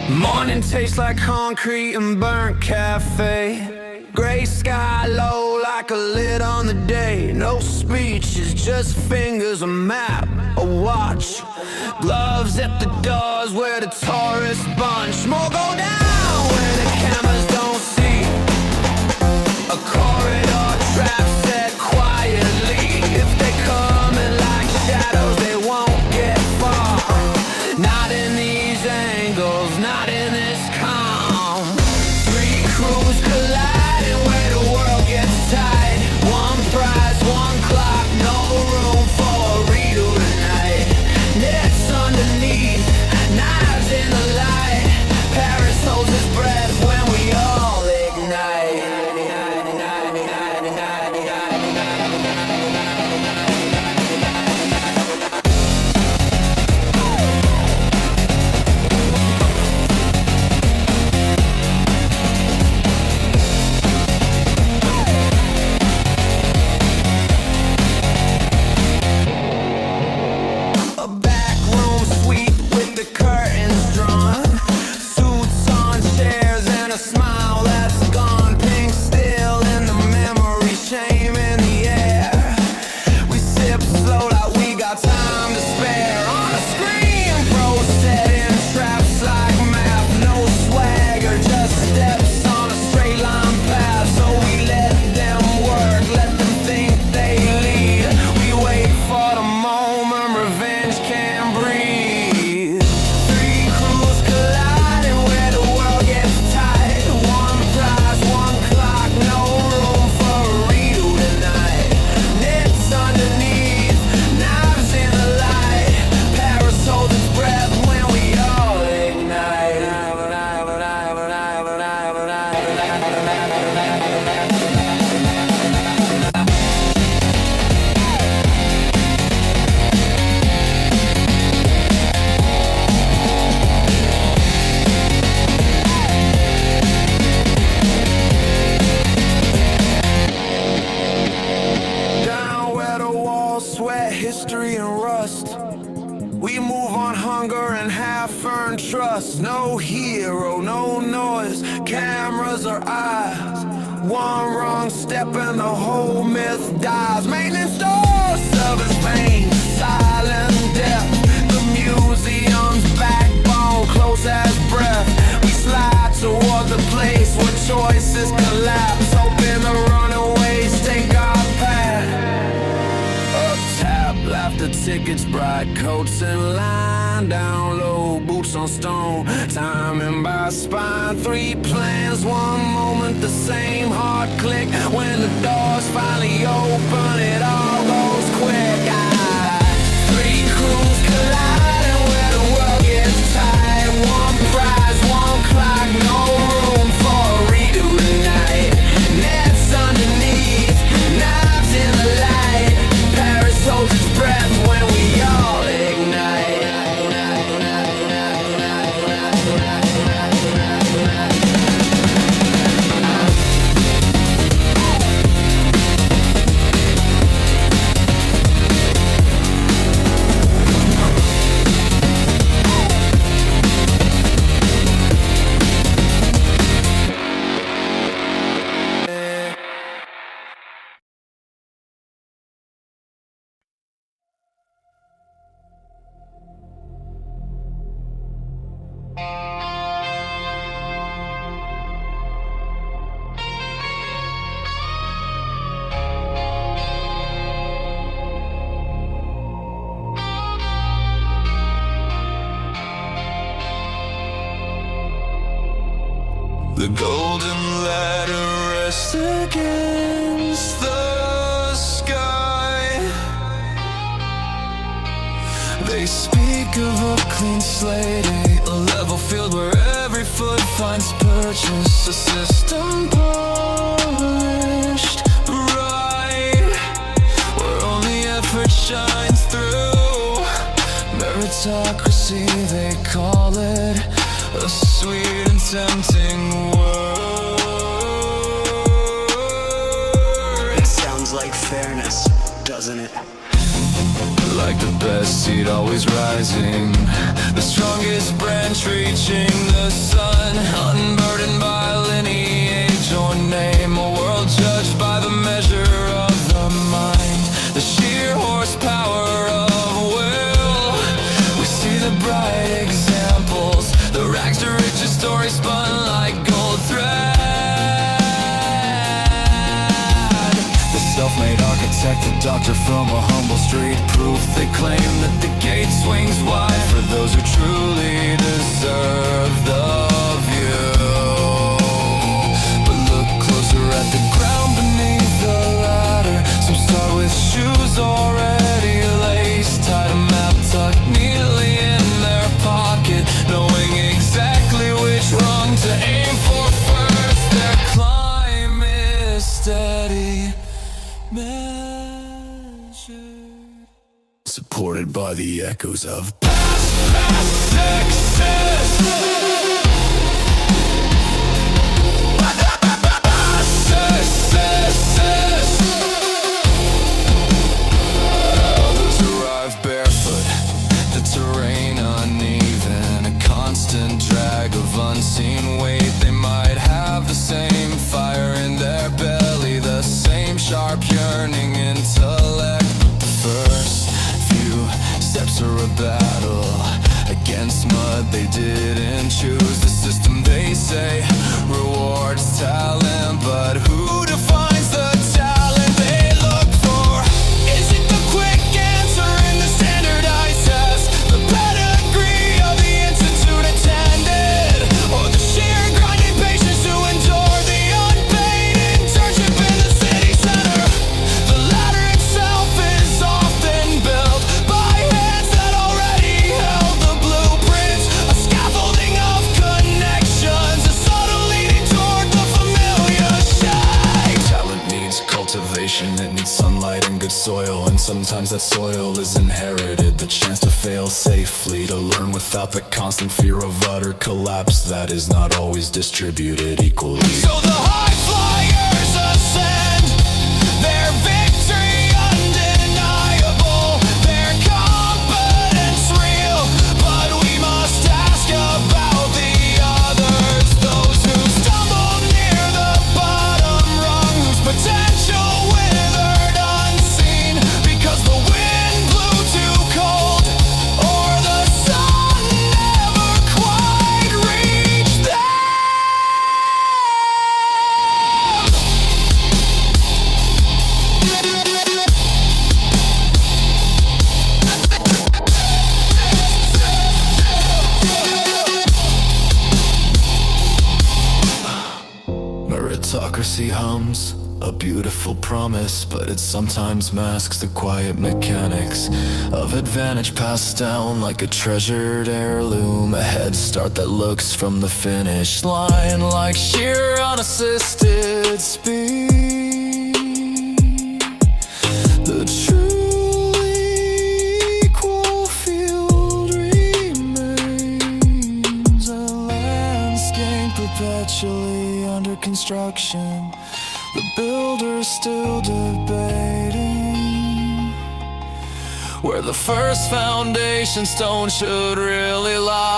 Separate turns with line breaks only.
Morning tastes like concrete and burnt cafe. Gray sky low like a lid on the day. No speeches, just fingers, a map, a watch. Gloves at the doors where the tourists bunch. More go down where the cameras don't see. A corridor trap set quietly. If they come in like shadows, they won't get far. Not in these angles, not in this calm. Three crews colliding where the world gets tight. One prize, one clock, no room for a redo tonight. Nets underneath, knives in the light. Paris holds its breath when we all ignite. A back room suite with the curtains drawn. Suits on chairs and a smile that's gone. Pink still in the memory, shame in the air. We sip slow like we got time to spare. On a screen, pro setting traps like math. No swagger, just steps on a straight line path. So we let them work, let them think they lead. We wait for the moment revenge can't breathe. Three crews colliding where the world gets tight. One prize, one clock, no room for a redo tonight. Nets underneath, knives in the light. Paris holds its breath when we all ignite. Down where the walls sweat, history and rust. We move on hunger and half-earned trust. No hero, no noise, cameras or eyes. One wrong step and the whole myth dies. Maintenance doors, service veins, silent death. The museum's backbone, close as breath. We slide toward the place where choices collapse. Hoping the runaways take our path. Up tap, laughter tickets, bright coats and line. Down low, boots on stone, timing by spine. Three plans, one moment, the same hard click. When the doors finally open, it all goes quick. Three crews colliding where the world gets tight. One prize, one clock, no room for a redo tonight. Nets underneath, knives in the light. Paris holds its breath when we all ignite. The golden ladder rests against the sky. They speak of a clean slate, a level field where every foot finds purchase. A system polished right, where only effort shines through. Meritocracy, they call it, a sweet and tempting word.
It sounds like fairness, doesn't it?
Like the best seed always rising, the strongest branch reaching the doctor from a humble street. Proof they claim that the gate swings wide for those who truly deserve the view. But look closer at the ground beneath the ladder. Some start with shoes already laced, tied a map tucked neatly in their pocket, knowing exactly which rung to aim for first. Their climb is steady, measured, supported by the echoes of past success. Others arrive barefoot, the terrain uneven, a constant drag of unseen weight. They might have the same fire in their belly, the same sharp yearning intellect. The first few steps are a battle against mud they didn't choose. The system, they say, rewards talent, but who defines the talent they look for? Is it the quick answer in the standardized test, the pedigree of the institute attended, or the sheer grinding patience to endure the unpaid internship in the city center? The ladder itself is often built by hands that already held the blueprints, a scaffolding of connections, a subtle leading toward the familiar shape. Talent needs cultivation, it needs sunlight and good soil, and sometimes that soil is inherited. The chance to fail safely, to learn without the constant fear of utter collapse that is not always distributed equally. So the high flyers ascend, their victory undeniable, their competence real, but we must ask about the others, those who stumble near the bottom rung, whose potential withered unseen because the wind blew too cold, or the sun never quite reached them. Meritocracy hums, a beautiful promise, but it sometimes masks the quiet mechanics of advantage passed down like a treasured heirloom. A head start that looks from the finish line like sheer unassisted speed. The truly equal field remains a landscape perpetually under construction. The builder's still debating where the first foundation stone should really lie.